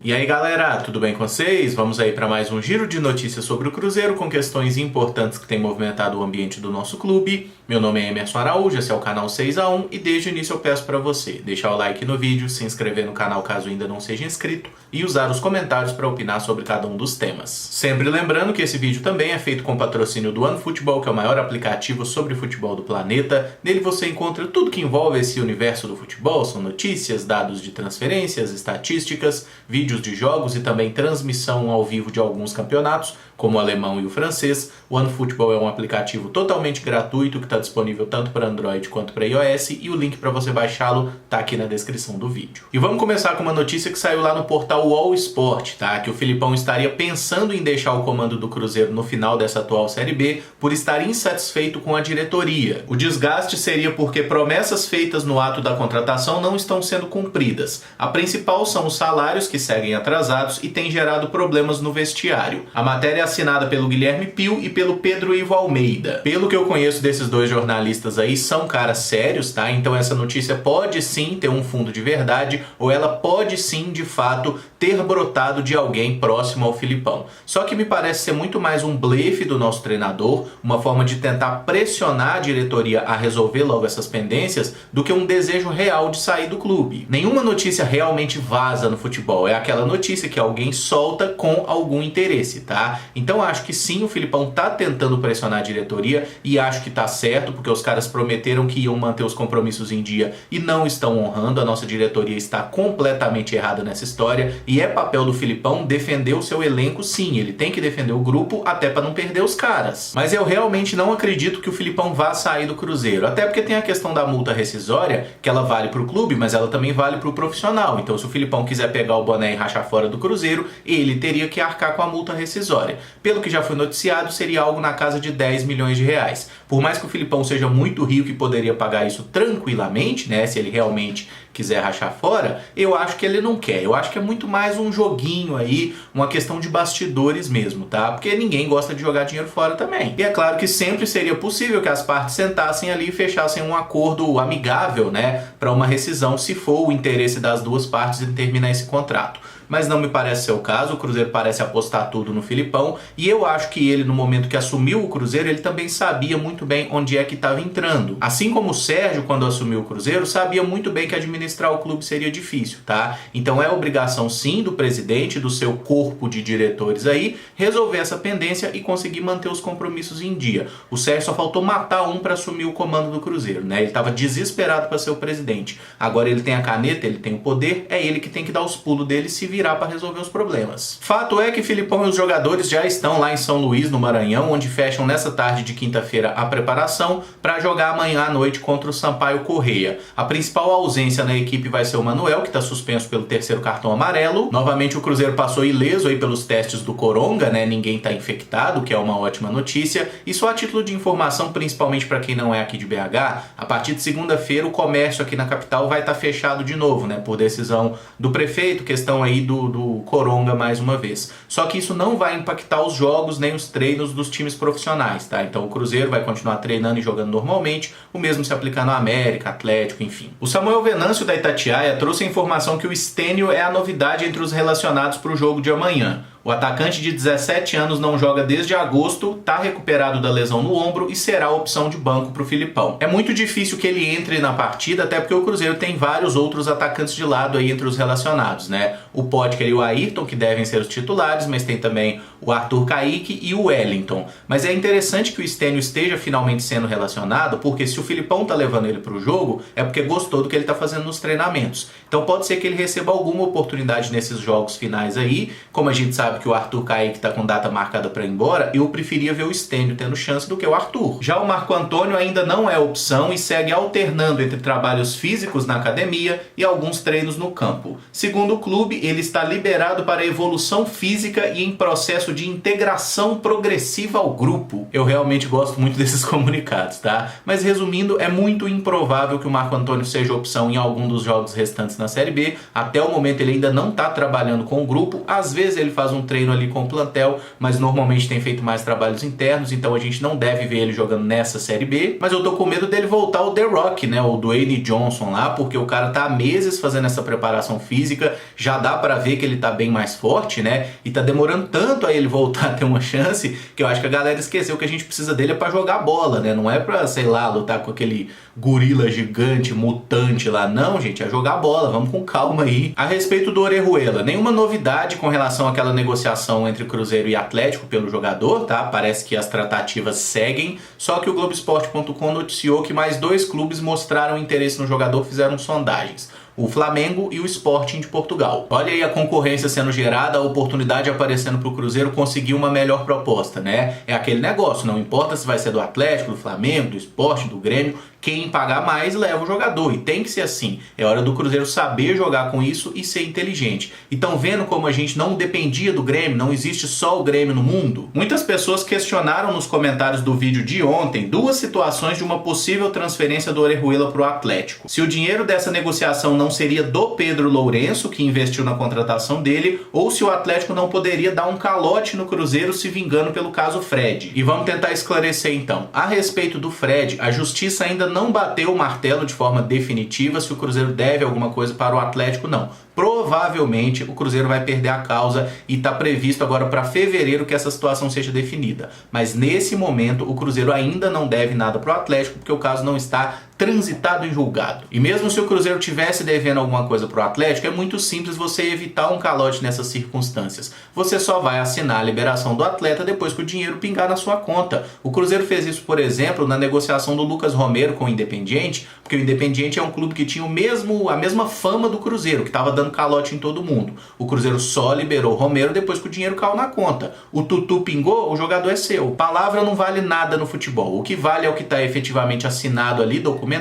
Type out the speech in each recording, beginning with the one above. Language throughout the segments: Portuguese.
E aí galera, tudo bem com vocês? Vamos aí para mais um giro de notícias sobre o Cruzeiro com questões importantes que têm movimentado o ambiente do nosso clube. Meu nome é Emerson Araújo, esse é o canal 6x1 e desde o início eu peço para você deixar o like no vídeo, se inscrever no canal caso ainda não seja inscrito e usar os comentários para opinar sobre cada um dos temas. Sempre lembrando que esse vídeo também é feito com patrocínio do OneFootball, que é o maior aplicativo sobre futebol do planeta. Nele você encontra tudo que envolve esse universo do futebol, são notícias, dados de transferências, estatísticas, vídeos de jogos e também transmissão ao vivo de alguns campeonatos, como o alemão e o francês. O OneFootball é um aplicativo totalmente gratuito que está disponível tanto para Android quanto para iOS e o link para você baixá-lo está aqui na descrição do vídeo. E vamos começar com uma notícia que saiu lá no portal All Sport, tá? Que o Filipão estaria pensando em deixar o comando do Cruzeiro no final dessa atual Série B por estar insatisfeito com a diretoria. O desgaste seria porque promessas feitas no ato da contratação não estão sendo cumpridas. A principal são os salários que seguem atrasados e tem gerado problemas no vestiário. A matéria é assinada pelo Guilherme Pio e pelo Pedro Ivo Almeida. Pelo que eu conheço desses dois jornalistas aí, são caras sérios, tá? Então essa notícia pode sim ter um fundo de verdade ou ela pode sim, de fato, ter brotado de alguém próximo ao Filipão. Só que me parece ser muito mais um blefe do nosso treinador, uma forma de tentar pressionar a diretoria a resolver logo essas pendências, do que um desejo real de sair do clube. Nenhuma notícia realmente vaza no futebol, é aquela notícia que alguém solta com algum interesse, tá? Então acho que sim, o Filipão tá tentando pressionar a diretoria e acho que tá certo, porque os caras prometeram que iam manter os compromissos em dia e não estão honrando. A nossa diretoria está completamente errada nessa história e é papel do Filipão defender o seu elenco, sim, ele tem que defender o grupo até para não perder os caras. Mas eu realmente não acredito que o Filipão vá sair do Cruzeiro, até porque tem a questão da multa rescisória, que ela vale pro clube, mas ela também vale pro profissional. Então se o Filipão quiser pegar o boné e rachar fora do Cruzeiro, ele teria que arcar com a multa rescisória. Pelo que já foi noticiado, seria algo na casa de 10 milhões de reais. Por mais que o Filipão seja muito rico e poderia pagar isso tranquilamente, né, se ele realmente quiser rachar fora, eu acho que ele não quer. Eu acho que é muito mais um joguinho aí, uma questão de bastidores mesmo, tá? Porque ninguém gosta de jogar dinheiro fora também. E é claro que sempre seria possível que as partes sentassem ali e fechassem um acordo amigável, né, para uma rescisão, se for o interesse das duas partes em terminar esse contrato. Mas não me parece ser o caso, o Cruzeiro parece apostar tudo no Filipão, e eu acho que ele, no momento que assumiu o Cruzeiro, ele também sabia muito bem onde é que estava entrando. Assim como o Sérgio, quando assumiu o Cruzeiro, sabia muito bem que administrar o clube seria difícil, tá? Então é obrigação sim do presidente, do seu corpo de diretores aí, resolver essa pendência e conseguir manter os compromissos em dia. O Sérgio só faltou matar um para assumir o comando do Cruzeiro, né? Ele estava desesperado para ser o presidente. Agora ele tem a caneta, ele tem o poder, é ele que tem que dar os pulos dele e se virar para resolver os problemas. Fato é que Filipão e os jogadores já estão lá em São Luís, no Maranhão, onde fecham nessa tarde de quinta-feira a preparação para jogar amanhã à noite contra o Sampaio Corrêa. A principal ausência na equipe vai ser o Manuel, que está suspenso pelo terceiro cartão amarelo. Novamente o Cruzeiro passou ileso aí pelos testes do Coronga, né? Ninguém está infectado, que é uma ótima notícia. E só a título de informação, principalmente para quem não é aqui de BH, a partir de segunda-feira o comércio aqui na capital vai estar fechado de novo, né? Por decisão do prefeito, questão aí do Coronga mais uma vez. Só que isso não vai impactar os jogos nem os treinos dos times profissionais, tá? Então o Cruzeiro vai continuar treinando e jogando normalmente, o mesmo se aplicar no América, Atlético, enfim. O Samuel Venâncio da Itatiaia trouxe a informação que o Stênio é a novidade entre os relacionados para o jogo de amanhã. O atacante de 17 anos não joga desde agosto, está recuperado da lesão no ombro e será a opção de banco para o Filipão. É muito difícil que ele entre na partida, até porque o Cruzeiro tem vários outros atacantes de lado aí entre os relacionados, né? O Pódker e o Ayrton, que devem ser os titulares, mas tem também o Arthur Kaique e o Wellington. Mas é interessante que o Stênio esteja finalmente sendo relacionado, porque se o Filipão tá levando ele para o jogo, é porque gostou do que ele tá fazendo nos treinamentos. Então pode ser que ele receba alguma oportunidade nesses jogos finais aí. Como a gente sabe que o Arthur Kaique tá com data marcada para ir embora, eu preferia ver o Stênio tendo chance do que o Arthur. Já o Marco Antônio ainda não é opção e segue alternando entre trabalhos físicos na academia e alguns treinos no campo. Segundo o clube, ele está liberado para evolução física e em processo de integração progressiva ao grupo. Eu realmente gosto muito desses comunicados, tá? Mas resumindo, é muito improvável que o Marco Antônio seja opção em algum dos jogos restantes na Série B. Até o momento ele ainda não está trabalhando com o grupo, às vezes ele faz um um treino ali com o plantel, mas normalmente tem feito mais trabalhos internos, então a gente não deve ver ele jogando nessa Série B. Mas eu tô com medo dele voltar o The Rock, né, o Dwayne Johnson lá, porque o cara tá há meses fazendo essa preparação física, já dá pra ver que ele tá bem mais forte, né, e tá demorando tanto a ele voltar a ter uma chance, que eu acho que a galera esqueceu que a gente precisa dele é pra jogar bola, né, não é pra, sei lá, lutar com aquele gorila gigante, mutante lá, não, gente, é jogar bola, vamos com calma aí. A respeito do Orejuela, nenhuma novidade com relação àquela negociação entre Cruzeiro e Atlético pelo jogador, tá? Parece que as tratativas seguem, só que o Globoesporte.com noticiou que mais 2 clubes mostraram interesse no jogador, fizeram sondagens: o Flamengo e o Sporting de Portugal. Olha aí a concorrência sendo gerada, a oportunidade aparecendo para o Cruzeiro conseguir uma melhor proposta, né? É aquele negócio, não importa se vai ser do Atlético, do Flamengo, do Sporting, do Grêmio, quem pagar mais leva o jogador, e tem que ser assim. É hora do Cruzeiro saber jogar com isso e ser inteligente. E estão vendo como a gente não dependia do Grêmio, não existe só o Grêmio no mundo? Muitas pessoas questionaram nos comentários do vídeo de ontem 2 situações de uma possível transferência do Orejuela para o Atlético. Se o dinheiro dessa negociação não seria do Pedro Lourenço, que investiu na contratação dele, ou se o Atlético não poderia dar um calote no Cruzeiro se vingando pelo caso Fred. E vamos tentar esclarecer então. A respeito do Fred, a justiça ainda não bateu o martelo de forma definitiva se o Cruzeiro deve alguma coisa para o Atlético, não. Provavelmente o Cruzeiro vai perder a causa e está previsto agora para fevereiro que essa situação seja definida. Mas nesse momento o Cruzeiro ainda não deve nada para o Atlético porque o caso não está transitado em julgado. E mesmo se o Cruzeiro tivesse devendo alguma coisa para o Atlético, é muito simples você evitar um calote nessas circunstâncias. Você só vai assinar a liberação do atleta depois que o dinheiro pingar na sua conta. O Cruzeiro fez isso, por exemplo, na negociação do Lucas Romero com o Independiente, porque o Independiente é um clube que tinha a mesma fama do Cruzeiro, que estava dando calote em todo mundo. O Cruzeiro só liberou o Romero depois que o dinheiro caiu na conta. O tutu pingou, o jogador é seu. Palavra não vale nada no futebol. O que vale é o que está efetivamente assinado ali, documentado,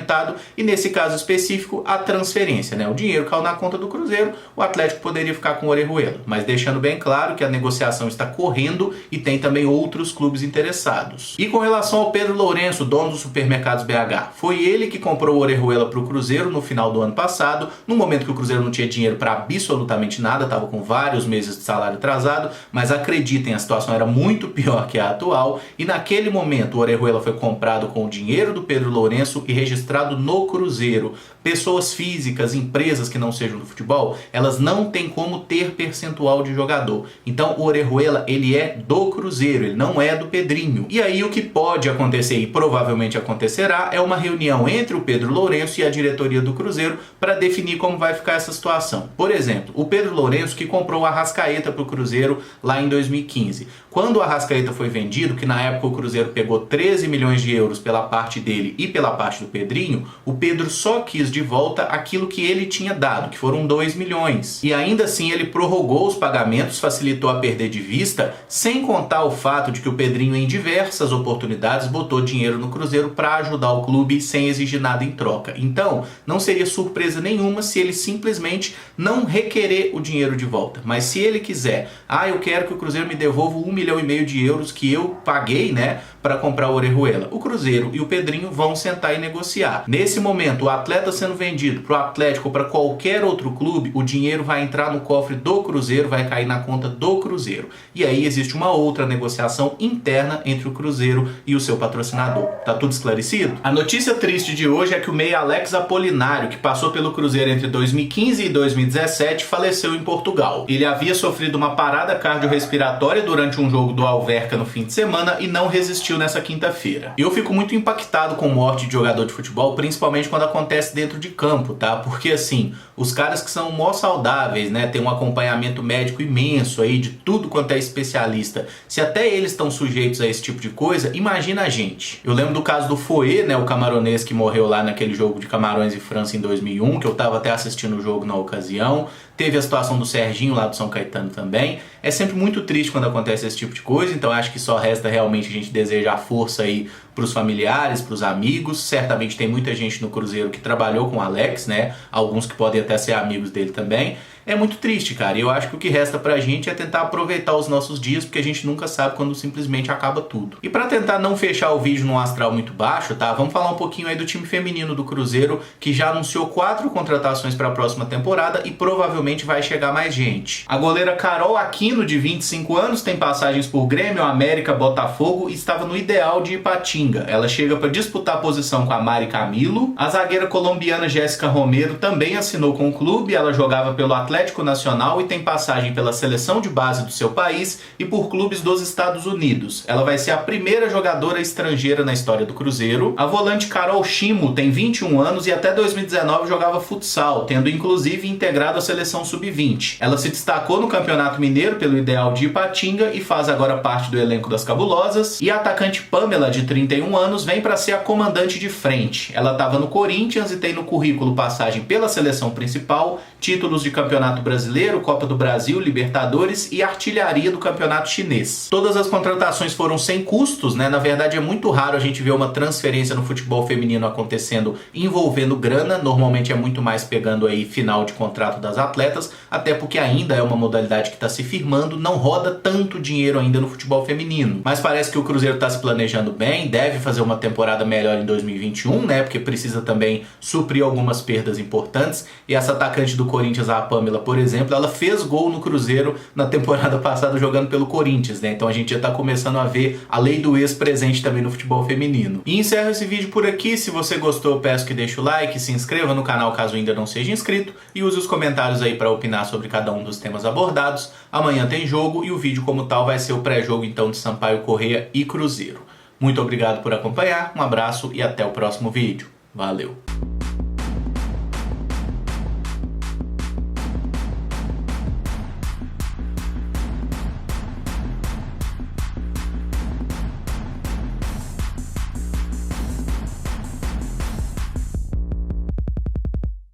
e nesse caso específico, a transferência, né? O dinheiro caiu na conta do Cruzeiro, o Atlético poderia ficar com o Orejuela. Mas deixando bem claro que a negociação está correndo e tem também outros clubes interessados. E com relação ao Pedro Lourenço, dono dos supermercados BH, foi ele que comprou o Orejuela para o Cruzeiro no final do ano passado, no momento que o Cruzeiro não tinha dinheiro para absolutamente nada, estava com vários meses de salário atrasado, mas acreditem, a situação era muito pior que a atual, e naquele momento o Orejuela foi comprado com o dinheiro do Pedro Lourenço e registrado no Cruzeiro. Pessoas físicas, empresas que não sejam do futebol, elas não têm como ter percentual de jogador. Então o Orejuela, ele é do Cruzeiro, ele não é do Pedrinho. E aí o que pode acontecer, e provavelmente acontecerá, é uma reunião entre o Pedro Lourenço e a diretoria do Cruzeiro para definir como vai ficar essa situação. Por exemplo, o Pedro Lourenço que comprou o Arrascaeta para o Cruzeiro lá em 2015. Quando o Arrascaeta foi vendido, que na época o Cruzeiro pegou 13 milhões de euros pela parte dele e pela parte do Pedrinho, o Pedro só quis de volta aquilo que ele tinha dado, que foram 2 milhões. E ainda assim ele prorrogou os pagamentos, facilitou a perder de vista, sem contar o fato de que o Pedrinho em diversas oportunidades botou dinheiro no Cruzeiro para ajudar o clube sem exigir nada em troca. Então, não seria surpresa nenhuma se ele simplesmente não requerer o dinheiro de volta. Mas se ele quiser, eu quero que o Cruzeiro me devolva 1,5 milhão de euros que eu paguei, né, para comprar o Orejuela, o Cruzeiro e o Pedrinho vão sentar e negociar. Nesse momento, o atleta sendo vendido para o Atlético ou para qualquer outro clube, o dinheiro vai entrar no cofre do Cruzeiro, vai cair na conta do Cruzeiro. E aí existe uma outra negociação interna entre o Cruzeiro e o seu patrocinador. Tá tudo esclarecido? A notícia triste de hoje é que o meia Alex Apolinário, que passou pelo Cruzeiro entre 2015 e 2017, faleceu em Portugal. Ele havia sofrido uma parada cardiorrespiratória durante um jogo do Alverca no fim de semana e não resistiu nessa quinta-feira. Eu fico muito impactado com morte de jogador de futebol, principalmente quando acontece dentro de campo, tá? Porque assim, os caras que são mó saudáveis, né, tem um acompanhamento médico imenso aí de tudo quanto é especialista. Se até eles estão sujeitos a esse tipo de coisa, imagina a gente. Eu lembro do caso do Foé, né, o camaronês que morreu lá naquele jogo de Camarões e França em 2001, que eu tava até assistindo o jogo na ocasião. Teve a situação do Serginho lá do São Caetano também. É sempre muito triste quando acontece esse tipo de coisa, então acho que só resta realmente a gente desejar força aí para os familiares, para os amigos. Certamente certamente tem muita gente no Cruzeiro que trabalhou com o Alex, né? Alguns que podem até ser amigos dele também. É muito triste, cara, e eu acho que o que resta pra gente é tentar aproveitar os nossos dias, porque a gente nunca sabe quando simplesmente acaba tudo. E pra tentar não fechar o vídeo num astral muito baixo, tá? Vamos falar um pouquinho aí do time feminino do Cruzeiro, que já anunciou 4 contratações para a próxima temporada e provavelmente vai chegar mais gente. A goleira Carol Aquino, de 25 anos, tem passagens por Grêmio, América, Botafogo e estava no Ideal de Ipatinga. Ela chega para disputar a posição com a Mari Camilo. A zagueira colombiana Jéssica Romero também assinou com o clube, ela jogava pelo Atlético Nacional e tem passagem pela seleção de base do seu país e por clubes dos Estados Unidos. Ela vai ser a primeira jogadora estrangeira na história do Cruzeiro. A volante Carol Chimo tem 21 anos e até 2019 jogava futsal, tendo inclusive integrado a seleção sub-20. Ela se destacou no Campeonato Mineiro pelo Ideal de Ipatinga e faz agora parte do elenco das Cabulosas. E a atacante Pamela, de 31 anos, vem para ser a comandante de frente. Ela estava no Corinthians e tem no currículo passagem pela seleção principal, títulos de Campeonato Brasileiro, Copa do Brasil, Libertadores e artilharia do Campeonato Chinês. Todas as contratações foram sem custos, né? Na verdade é muito raro a gente ver uma transferência no futebol feminino acontecendo envolvendo grana, normalmente é muito mais pegando aí final de contrato das atletas, até porque ainda é uma modalidade que está se firmando, não roda tanto dinheiro ainda no futebol feminino. Mas parece que o Cruzeiro está se planejando bem, deve fazer uma temporada melhor em 2021, né? Porque precisa também suprir algumas perdas importantes, e essa atacante do Corinthians, a Pamela, por exemplo, ela fez gol no Cruzeiro na temporada passada jogando pelo Corinthians, né? Então a gente já está começando a ver a lei do ex presente também no futebol feminino. E encerro esse vídeo por aqui. Se você gostou, eu peço que deixe o like, se inscreva no canal caso ainda não seja inscrito e use os comentários aí para opinar sobre cada um dos temas abordados. Amanhã tem jogo e o vídeo como tal vai ser o pré-jogo então de Sampaio Corrêa e Cruzeiro. Muito obrigado por acompanhar, um abraço e até o próximo vídeo. Valeu!